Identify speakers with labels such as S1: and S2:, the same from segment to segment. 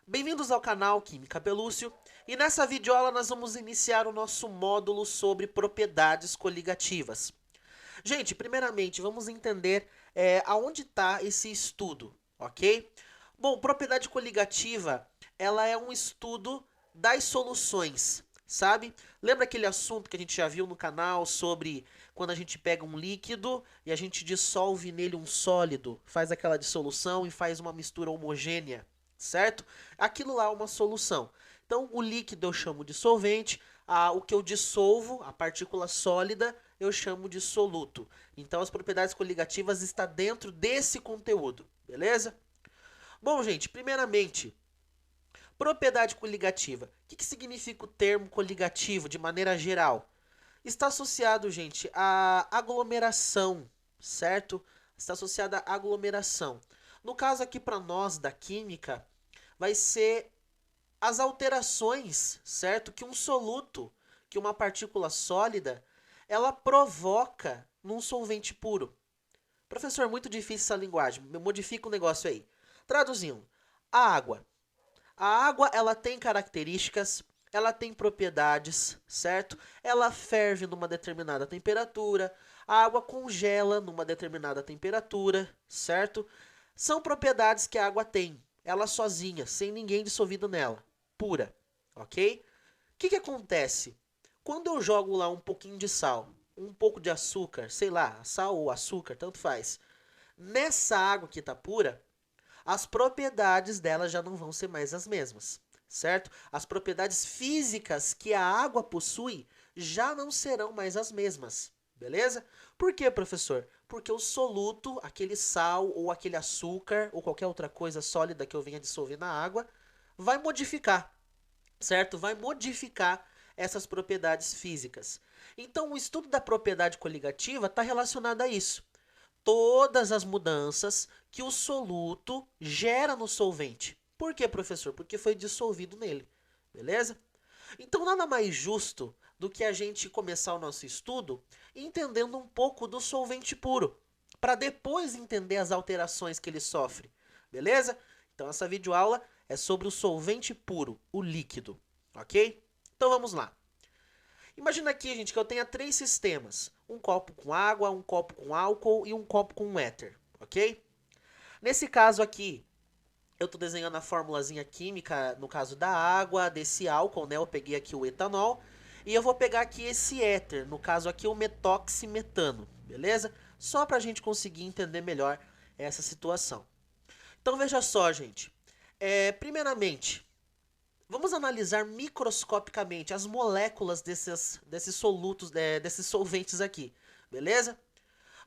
S1: Bem-vindos ao canal Química Pelúcio e nessa videoaula nós vamos iniciar o nosso módulo sobre propriedades coligativas. Gente, primeiramente vamos entender aonde está esse estudo, ok? Bom, propriedade coligativa, ela é um estudo das soluções, sabe? Lembra aquele assunto que a gente já viu no canal sobre quando a gente pega um líquido e a gente dissolve nele um sólido, faz aquela dissolução e faz uma mistura homogênea, certo? Aquilo lá é uma solução. Então, o líquido eu chamo de solvente, o que eu dissolvo, a partícula sólida, eu chamo de soluto. Então, as propriedades coligativas estão dentro desse conteúdo, beleza? Bom, gente, primeiramente, propriedade coligativa. O que significa o termo coligativo de maneira geral? Está associado, gente, à aglomeração, certo? Está associado à aglomeração. No caso aqui para nós da química, vai ser as alterações, certo? Que um soluto, que uma partícula sólida, ela provoca num solvente puro. Professor, muito difícil essa linguagem. Modifica o negócio aí. Traduzindo, a água. A água, ela tem características, ela tem propriedades, certo? Ela ferve numa determinada temperatura, a água congela numa determinada temperatura, certo? São propriedades que a água tem, ela sozinha, sem ninguém dissolvido nela, pura, ok? O que acontece? Quando eu jogo lá um pouquinho de sal, um pouco de açúcar, sei lá, sal ou açúcar, tanto faz, nessa água que está pura, as propriedades dela já não vão ser mais as mesmas, certo? As propriedades físicas que a água possui já não serão mais as mesmas, beleza? Por quê, professor? Porque o soluto, aquele sal ou aquele açúcar ou qualquer outra coisa sólida que eu venha dissolver na água, vai modificar, certo? Vai modificar essas propriedades físicas. Então, o estudo da propriedade coligativa está relacionado a isso. Todas as mudanças que o soluto gera no solvente. Por quê, professor? Porque foi dissolvido nele. Beleza? Então, nada mais justo do que a gente começar o nosso estudo entendendo um pouco do solvente puro, para depois entender as alterações que ele sofre. Beleza? Então, essa videoaula é sobre o solvente puro, o líquido. Ok? Então, vamos lá. Imagina aqui, gente, que eu tenha três sistemas. Um copo com água, um copo com álcool e um copo com éter, ok? Nesse caso aqui, eu estou desenhando a formulazinha química, no caso da água, desse álcool, né? Eu peguei aqui o etanol. E eu vou pegar aqui esse éter, no caso aqui o metoximetano, beleza? Só para a gente conseguir entender melhor essa situação. Então veja só, gente. Primeiramente, vamos analisar microscopicamente as moléculas desses solutos, desses solventes aqui, beleza?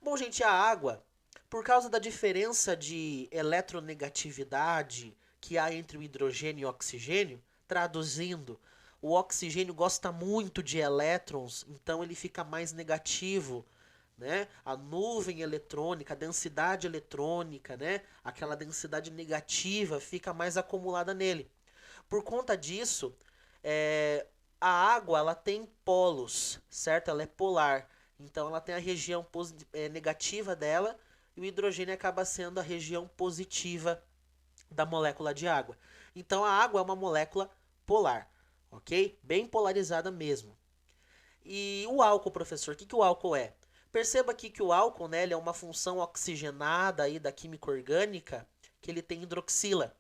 S1: Bom, gente, a água, por causa da diferença de eletronegatividade que há entre o hidrogênio e o oxigênio, traduzindo, o oxigênio gosta muito de elétrons, então ele fica mais negativo, né? A nuvem eletrônica, a densidade eletrônica, né? Aquela densidade negativa fica mais acumulada nele. Por conta disso, é, a água ela tem polos, certo? Ela é polar. Então ela tem a região negativa dela e o hidrogênio acaba sendo a região positiva da molécula de água. Então a água é uma molécula polar, ok? Bem polarizada mesmo. E o álcool, professor, o que o álcool é? Perceba aqui que o álcool, né, ele é uma função oxigenada aí da química orgânica, que ele tem hidroxila.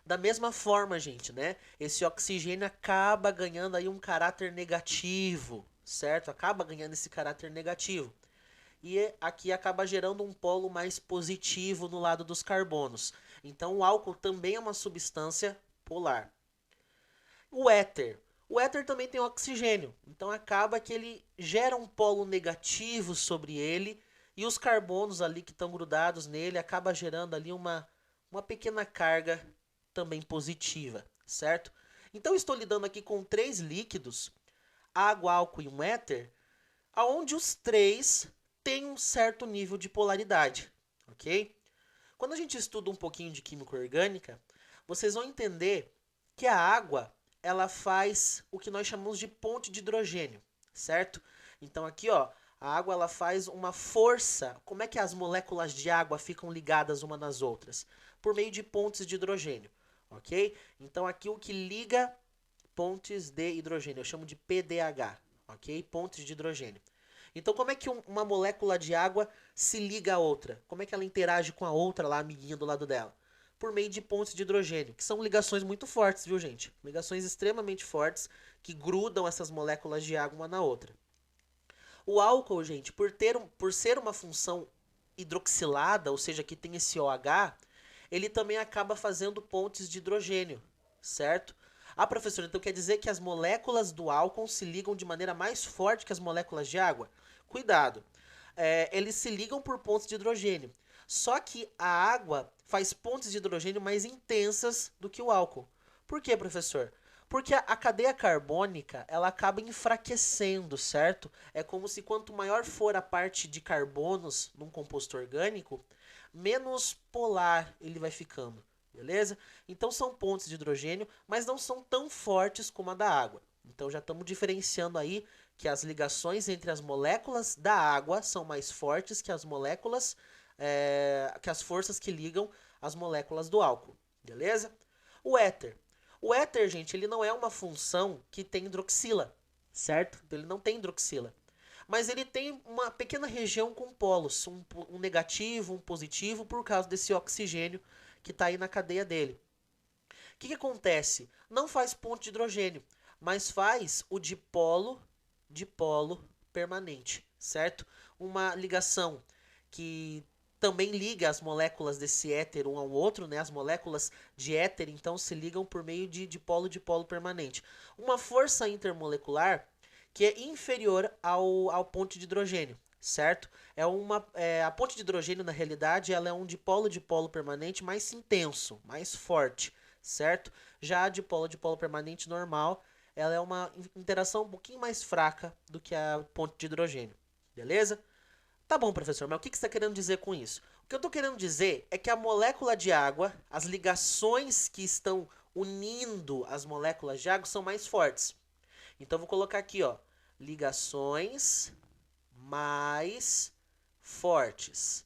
S1: Da mesma forma, gente, né? Esse oxigênio acaba ganhando aí um caráter negativo, certo? Acaba ganhando esse caráter negativo. E aqui acaba gerando um polo mais positivo no lado dos carbonos. Então o álcool também é uma substância polar. O éter. O éter também tem oxigênio. Então acaba que ele gera um polo negativo sobre ele e os carbonos ali que estão grudados nele acaba gerando ali uma pequena carga também positiva, certo? Então estou lidando aqui com três líquidos, água, álcool e um éter, aonde os três têm um certo nível de polaridade, ok? Quando a gente estuda um pouquinho de química orgânica, vocês vão entender que a água ela faz o que nós chamamos de ponte de hidrogênio, certo? Então aqui, ó, a água ela faz uma força. Como é que as moléculas de água ficam ligadas uma nas outras? Por meio de pontes de hidrogênio. ok? Então aqui o que liga pontes de hidrogênio, eu chamo de PDH, ok? Pontes de hidrogênio. Então como é que uma molécula de água se liga a outra? Como é que ela interage com a outra lá, amiguinha do lado dela? Por meio de pontes de hidrogênio, que são ligações muito fortes, viu, gente? Ligações extremamente fortes que grudam essas moléculas de água uma na outra. O álcool, gente, por ser uma função hidroxilada, ou seja, que tem esse OH, ele também acaba fazendo pontes de hidrogênio, certo? Ah, professor, então quer dizer que as moléculas do álcool se ligam de maneira mais forte que as moléculas de água? Cuidado, eles se ligam por pontes de hidrogênio. Só que a água faz pontes de hidrogênio mais intensas do que o álcool. Por quê, professor? Porque a cadeia carbônica, ela acaba enfraquecendo, certo? É como se quanto maior for a parte de carbonos num composto orgânico, menos polar ele vai ficando, beleza? Então são pontes de hidrogênio, mas não são tão fortes como a da água. Então já estamos diferenciando aí que as ligações entre as moléculas da água são mais fortes que as moléculas, que as forças que ligam as moléculas do álcool, beleza? O éter. O éter, gente, ele não é uma função que tem hidroxila, certo? Então, ele não tem hidroxila. Mas ele tem uma pequena região com polos, um negativo, um positivo, por causa desse oxigênio que está aí na cadeia dele. O que acontece? Não faz ponto de hidrogênio, mas faz o dipolo permanente, certo? Uma ligação que também liga as moléculas desse éter um ao outro, né? As moléculas de éter, então, se ligam por meio de dipolo permanente. Uma força intermolecular que é inferior ao ponto de hidrogênio, certo? A ponte de hidrogênio, na realidade, ela é um dipolo permanente mais intenso, mais forte, certo? Já a dipolo permanente normal, ela é uma interação um pouquinho mais fraca do que a ponte de hidrogênio, beleza? Tá bom, professor, mas o que você está querendo dizer com isso? O que eu estou querendo dizer é que a molécula de água, as ligações que estão unindo as moléculas de água são mais fortes. Então, vou colocar aqui, ó, ligações mais fortes,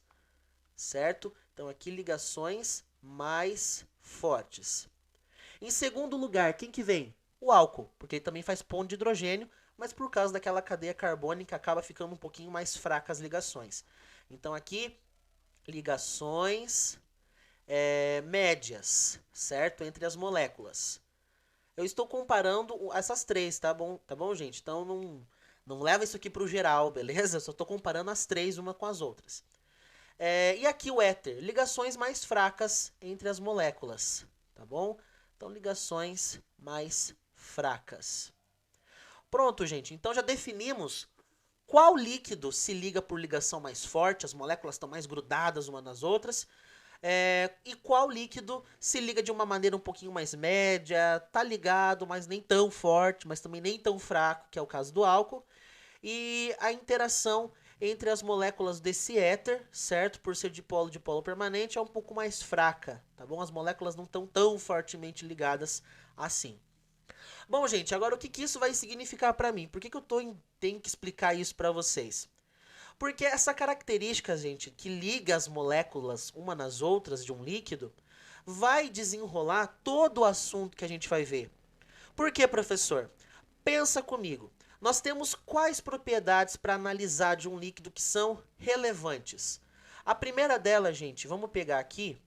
S1: certo? Então, aqui ligações mais fortes. Em segundo lugar, quem que vem? O álcool, porque ele também faz ponto de hidrogênio, mas por causa daquela cadeia carbônica acaba ficando um pouquinho mais fracas as ligações. Então aqui, ligações médias, certo? Entre as moléculas. Eu estou comparando essas três, tá bom, gente? Então não leva isso aqui para o geral, beleza? Eu só estou comparando as três uma com as outras. E aqui o éter, ligações mais fracas entre as moléculas, tá bom? Então, ligações mais fracas. Pronto, gente. Então, já definimos qual líquido se liga por ligação mais forte, as moléculas estão mais grudadas umas nas outras, e qual líquido se liga de uma maneira um pouquinho mais média, tá ligado, mas nem tão forte, mas também nem tão fraco, que é o caso do álcool. E a interação entre as moléculas desse éter, certo? Por ser dipolo permanente, é um pouco mais fraca, tá bom? As moléculas não estão tão fortemente ligadas assim. Bom, gente, agora o que isso vai significar para mim? Por que tenho que explicar isso para vocês? Porque essa característica, gente, que liga as moléculas uma nas outras de um líquido, vai desenrolar todo o assunto que a gente vai ver. Por quê, professor? Pensa comigo. Nós temos quais propriedades para analisar de um líquido que são relevantes? A primeira delas, gente, vamos pegar aqui,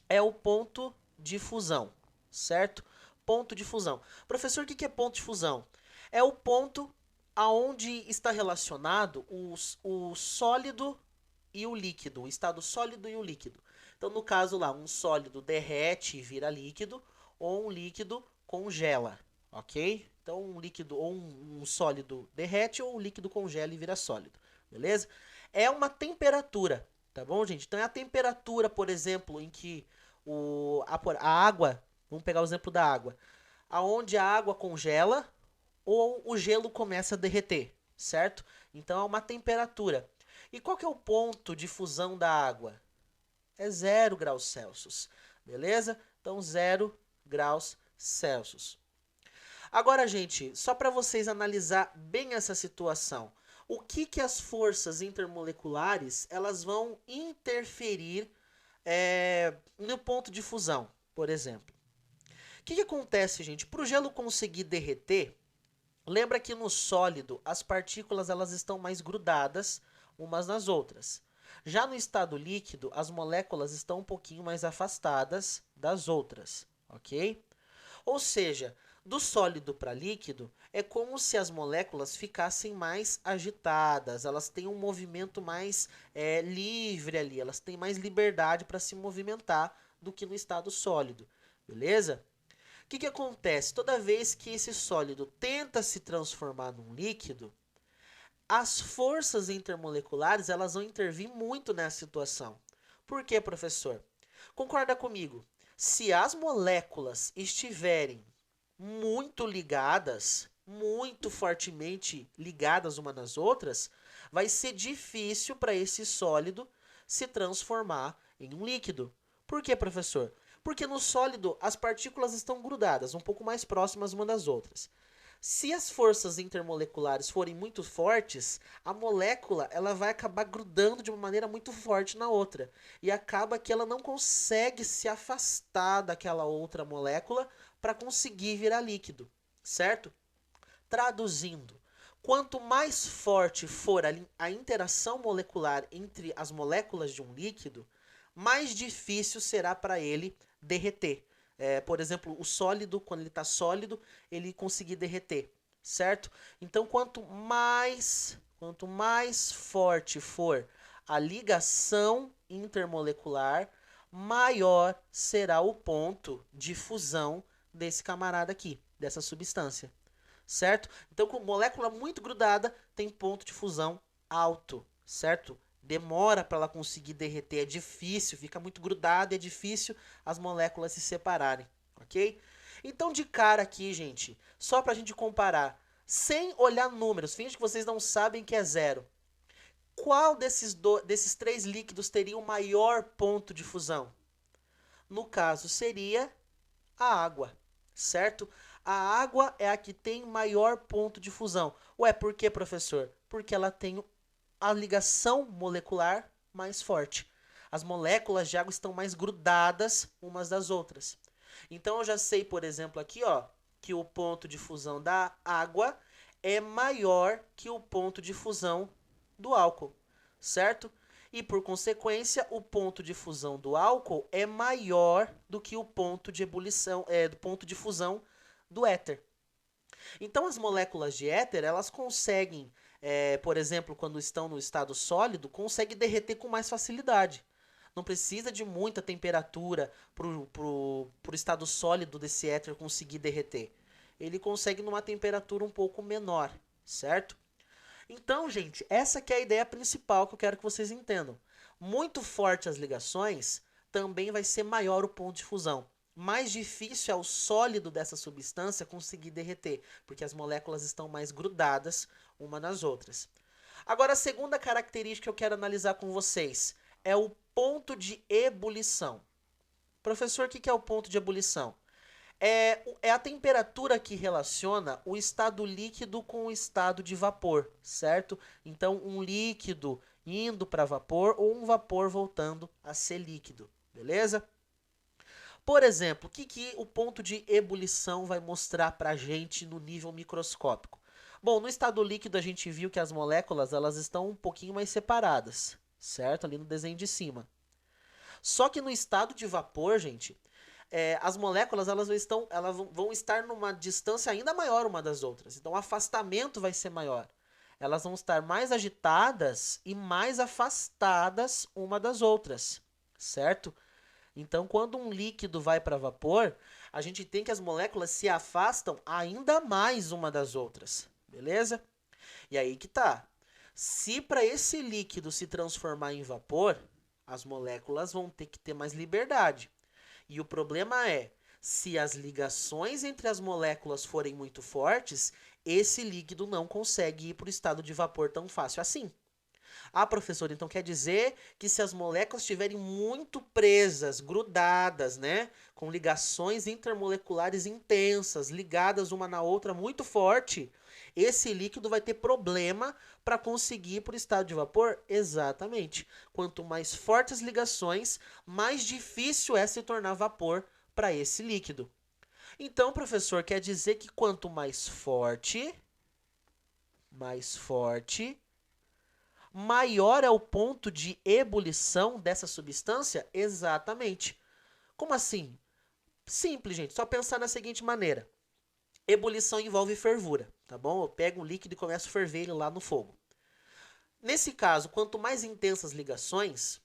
S1: é o ponto de fusão, certo? Ponto de fusão. Professor, o que é ponto de fusão? É o ponto aonde está relacionado o sólido e o líquido, o estado sólido e o líquido. Então, no caso lá, um sólido derrete e vira líquido, ou um líquido congela, ok? Então, um líquido ou um sólido derrete, ou um líquido congela e vira sólido, beleza? É uma temperatura, tá bom, gente? Então, é a temperatura, por exemplo, em que a água, vamos pegar o exemplo da água, aonde a água congela ou o gelo começa a derreter, certo? Então é uma temperatura. E qual que é o ponto de fusão da água? É 0 graus Celsius, beleza? Então 0 graus Celsius. Agora, gente, só para vocês analisar bem essa situação, o que as forças intermoleculares elas vão interferir no ponto de fusão, por exemplo? O que acontece, gente? Para o gelo conseguir derreter, lembra que no sólido as partículas elas estão mais grudadas umas nas outras. Já no estado líquido, as moléculas estão um pouquinho mais afastadas das outras, ok? Ou seja, do sólido para líquido, é como se as moléculas ficassem mais agitadas, elas têm um movimento mais livre ali, elas têm mais liberdade para se movimentar do que no estado sólido, beleza? O que acontece? Toda vez que esse sólido tenta se transformar num líquido, as forças intermoleculares elas vão intervir muito nessa situação. Por quê, professor? Concorda comigo? Se as moléculas estiverem muito ligadas, muito fortemente ligadas uma nas outras, vai ser difícil para esse sólido se transformar em um líquido. Por quê, professor? Porque no sólido as partículas estão grudadas, um pouco mais próximas uma das outras. Se as forças intermoleculares forem muito fortes, a molécula ela vai acabar grudando de uma maneira muito forte na outra. E acaba que ela não consegue se afastar daquela outra molécula para conseguir virar líquido, certo? Traduzindo, quanto mais forte for a interação molecular entre as moléculas de um líquido, mais difícil será para ele derreter. Por exemplo, o sólido, quando ele está sólido, ele conseguir derreter, certo? Então, quanto mais forte for a ligação intermolecular, maior será o ponto de fusão desse camarada aqui, dessa substância, certo? Então, com molécula muito grudada, tem ponto de fusão alto, certo? Demora para ela conseguir derreter, é difícil, fica muito grudado, é difícil as moléculas se separarem, ok? Então, de cara aqui, gente, só para a gente comparar, sem olhar números, finge que vocês não sabem que é zero. Qual desses três líquidos teria o maior ponto de fusão? No caso, seria a água, certo? A água é a que tem maior ponto de fusão. Ué, por que, professor? Porque ela tem a ligação molecular mais forte. As moléculas de água estão mais grudadas umas das outras. Então eu já sei, por exemplo, aqui, ó, que o ponto de fusão da água é maior que o ponto de fusão do álcool, certo? E por consequência, o ponto de fusão do álcool é maior do que o ponto de ebulição, do ponto de fusão do éter. Então as moléculas de éter, elas conseguem, por exemplo, quando estão no estado sólido, conseguem derreter com mais facilidade. Não precisa de muita temperatura pro estado sólido desse éter conseguir derreter. Ele consegue numa temperatura um pouco menor, certo? Então, gente, essa que é a ideia principal que eu quero que vocês entendam. Muito forte as ligações, também vai ser maior o ponto de fusão. Mais difícil é o sólido dessa substância conseguir derreter, porque as moléculas estão mais grudadas uma nas outras. Agora, a segunda característica que eu quero analisar com vocês é o ponto de ebulição. Professor, o que é o ponto de ebulição? É a temperatura que relaciona o estado líquido com o estado de vapor, certo? Então, um líquido indo para vapor ou um vapor voltando a ser líquido, beleza? Por exemplo, o que o ponto de ebulição vai mostrar para a gente no nível microscópico? Bom, no estado líquido a gente viu que as moléculas elas estão um pouquinho mais separadas, certo? Ali no desenho de cima. Só que no estado de vapor, gente, as moléculas elas vão estar numa distância ainda maior uma das outras. Então o afastamento vai ser maior. Elas vão estar mais agitadas e mais afastadas uma das outras, certo? Então, quando um líquido vai para vapor, a gente tem que as moléculas se afastam ainda mais uma das outras, beleza? E aí que tá. Se para esse líquido se transformar em vapor, as moléculas vão ter que ter mais liberdade. E o problema é, se as ligações entre as moléculas forem muito fortes, esse líquido não consegue ir para o estado de vapor tão fácil assim. Ah, professor, então quer dizer que se as moléculas estiverem muito presas, grudadas, né, com ligações intermoleculares intensas, ligadas uma na outra muito forte, esse líquido vai ter problema para conseguir ir para o estado de vapor? Exatamente. Quanto mais fortes as ligações, mais difícil é se tornar vapor para esse líquido. Então, professor, quer dizer que quanto mais forte, maior é o ponto de ebulição dessa substância? Exatamente. Como assim? Simples, gente. Só pensar da seguinte maneira. Ebulição envolve fervura, tá bom? Eu pego um líquido e começo a ferver ele lá no fogo. Nesse caso, quanto mais intensas as ligações,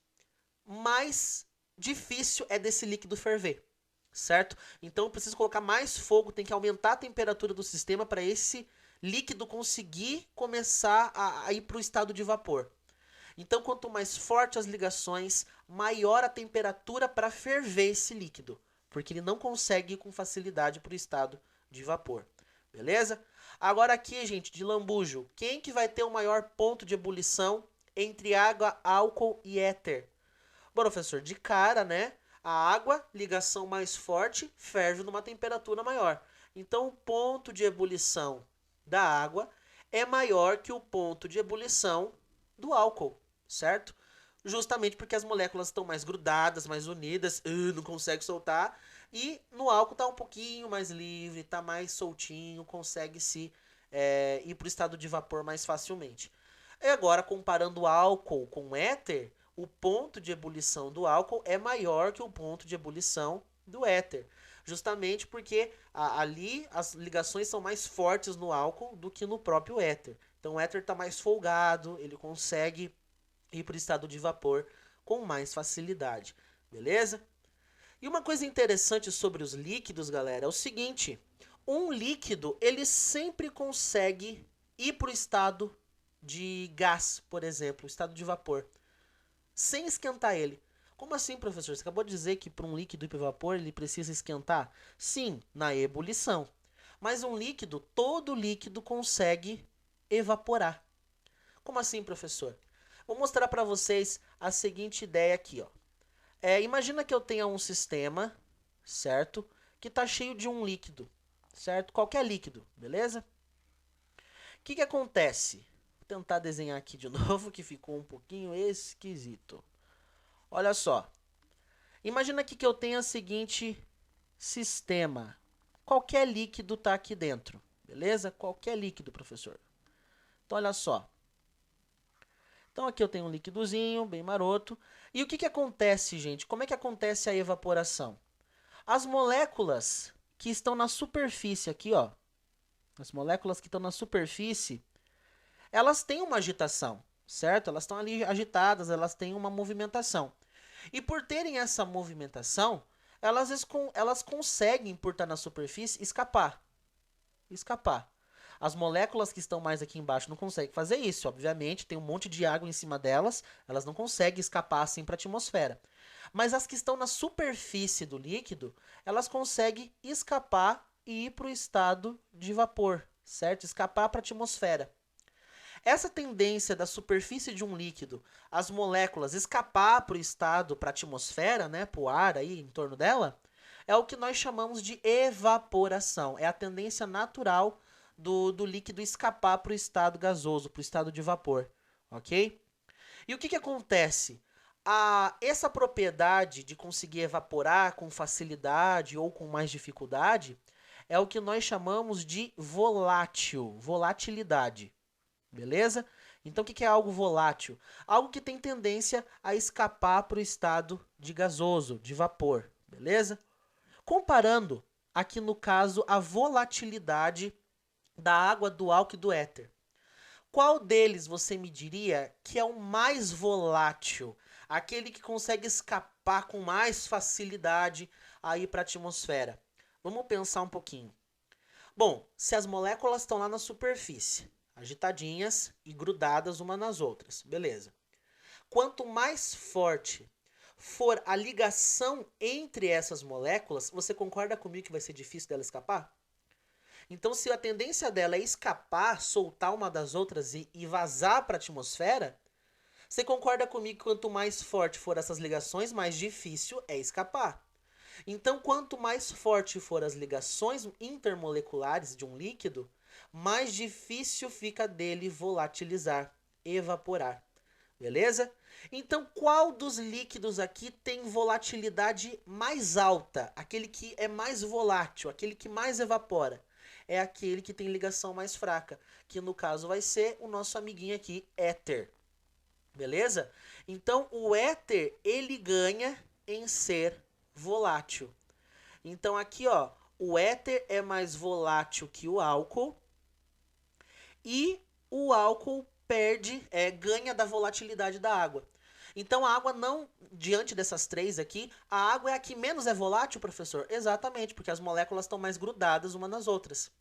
S1: mais difícil é desse líquido ferver, certo? Então eu preciso colocar mais fogo, tem que aumentar a temperatura do sistema para esse líquido conseguir começar a ir para o estado de vapor. Então, quanto mais fortes as ligações, maior a temperatura para ferver esse líquido, porque ele não consegue ir com facilidade para o estado de vapor. Beleza? Agora aqui, gente, de lambujo, quem que vai ter o maior ponto de ebulição entre água, álcool e éter? Bom, professor, de cara, né? A água, ligação mais forte, ferve numa temperatura maior. Então, o ponto de ebulição da água é maior que o ponto de ebulição do álcool, certo? Justamente porque as moléculas estão mais grudadas, mais unidas, não consegue soltar. E no álcool está um pouquinho mais livre, está mais soltinho, consegue se ir para o estado de vapor mais facilmente. E agora, comparando o álcool com o éter, o ponto de ebulição do álcool é maior que o ponto de ebulição do éter. Justamente porque ali as ligações são mais fortes no álcool do que no próprio éter. Então o éter está mais folgado, ele consegue ir para o estado de vapor com mais facilidade. Beleza? E uma coisa interessante sobre os líquidos, galera, é o seguinte. Um líquido, ele sempre consegue ir para o estado de gás, por exemplo, o estado de vapor, sem esquentar ele. Como assim, professor? Você acabou de dizer que para um líquido ir para o vapor ele precisa esquentar? Sim, na ebulição. Mas um líquido, todo líquido consegue evaporar. Como assim, professor? Vou mostrar para vocês a seguinte ideia aqui, ó. Imagina que eu tenha um sistema, certo? Que está cheio de um líquido, certo? Qualquer líquido, beleza? O que acontece? Vou tentar desenhar aqui de novo, que ficou um pouquinho esquisito. Olha só. Imagina aqui que eu tenha o seguinte sistema. Qualquer líquido está aqui dentro, beleza? Qualquer líquido, professor. Então, olha só. Então, aqui eu tenho um líquidozinho, bem maroto. E o que acontece, gente? Como é que acontece a evaporação? As moléculas que estão na superfície aqui, ó. As moléculas que estão na superfície, elas têm uma agitação, certo? Elas estão ali agitadas, elas têm uma movimentação. E por terem essa movimentação, elas conseguem, por estar na superfície, escapar. As moléculas que estão mais aqui embaixo não conseguem fazer isso, obviamente, tem um monte de água em cima delas, elas não conseguem escapar assim para a atmosfera. Mas as que estão na superfície do líquido, elas conseguem escapar e ir para o estado de vapor, certo? Escapar para a atmosfera. Essa tendência da superfície de um líquido, as moléculas escapar para o estado, para a atmosfera, né, para o ar aí em torno dela, é o que nós chamamos de evaporação. É a tendência natural do líquido escapar para o estado gasoso, para o estado de vapor, ok? E o que acontece? Essa propriedade de conseguir evaporar com facilidade ou com mais dificuldade é o que nós chamamos de volatilidade. Beleza? Então, o que é algo volátil? Algo que tem tendência a escapar para o estado de gasoso, de vapor. Beleza? Comparando, aqui no caso, a volatilidade da água, do álcool e do éter. Qual deles você me diria que é o mais volátil? Aquele que consegue escapar com mais facilidade aí para a atmosfera. Vamos pensar um pouquinho. Bom, se as moléculas estão lá na superfície, agitadinhas e grudadas umas nas outras, beleza. Quanto mais forte for a ligação entre essas moléculas, você concorda comigo que vai ser difícil dela escapar? Então, se a tendência dela é escapar, soltar uma das outras e vazar para a atmosfera, você concorda comigo que quanto mais forte for essas ligações, mais difícil é escapar. Então, quanto mais forte for as ligações intermoleculares de um líquido, mais difícil fica dele volatilizar, evaporar. Beleza? Então, qual dos líquidos aqui tem volatilidade mais alta? Aquele que é mais volátil, aquele que mais evapora. É aquele que tem ligação mais fraca, que no caso vai ser o nosso amiguinho aqui, éter. Beleza? Então, o éter, ele ganha em ser volátil. Então, aqui, ó, o éter é mais volátil que o álcool e o álcool ganha da volatilidade da água. Então a água não, diante dessas três aqui, a água é a que menos é volátil, professor? Exatamente, porque as moléculas estão mais grudadas umas nas outras.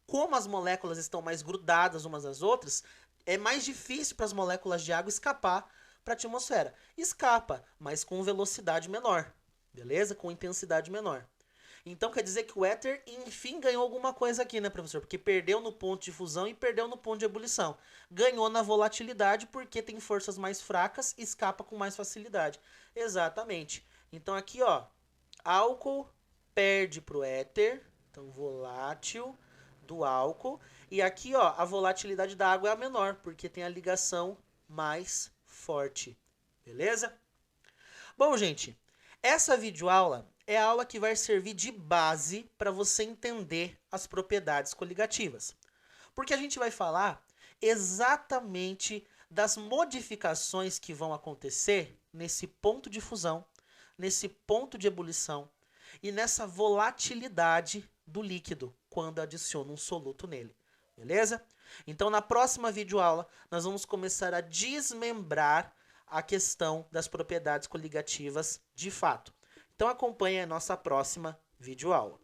S1: Como as moléculas estão mais grudadas umas nas outras, é mais difícil para as moléculas de água escapar para a atmosfera. Escapa, mas com velocidade menor, beleza? Com intensidade menor. Então quer dizer que o éter, enfim, ganhou alguma coisa aqui, né, professor? Porque perdeu no ponto de fusão e perdeu no ponto de ebulição. Ganhou na volatilidade porque tem forças mais fracas e escapa com mais facilidade. Exatamente. Então aqui, ó, álcool perde para o éter, então volátil do álcool. E aqui, ó, a volatilidade da água é a menor, porque tem a ligação mais forte. Beleza? Bom, gente, essa videoaula é a aula que vai servir de base para você entender as propriedades coligativas. Porque a gente vai falar exatamente das modificações que vão acontecer nesse ponto de fusão, nesse ponto de ebulição e nessa volatilidade do líquido quando adiciona um soluto nele. Beleza? Então, na próxima videoaula, nós vamos começar a desmembrar a questão das propriedades coligativas de fato. Então acompanhe a nossa próxima videoaula.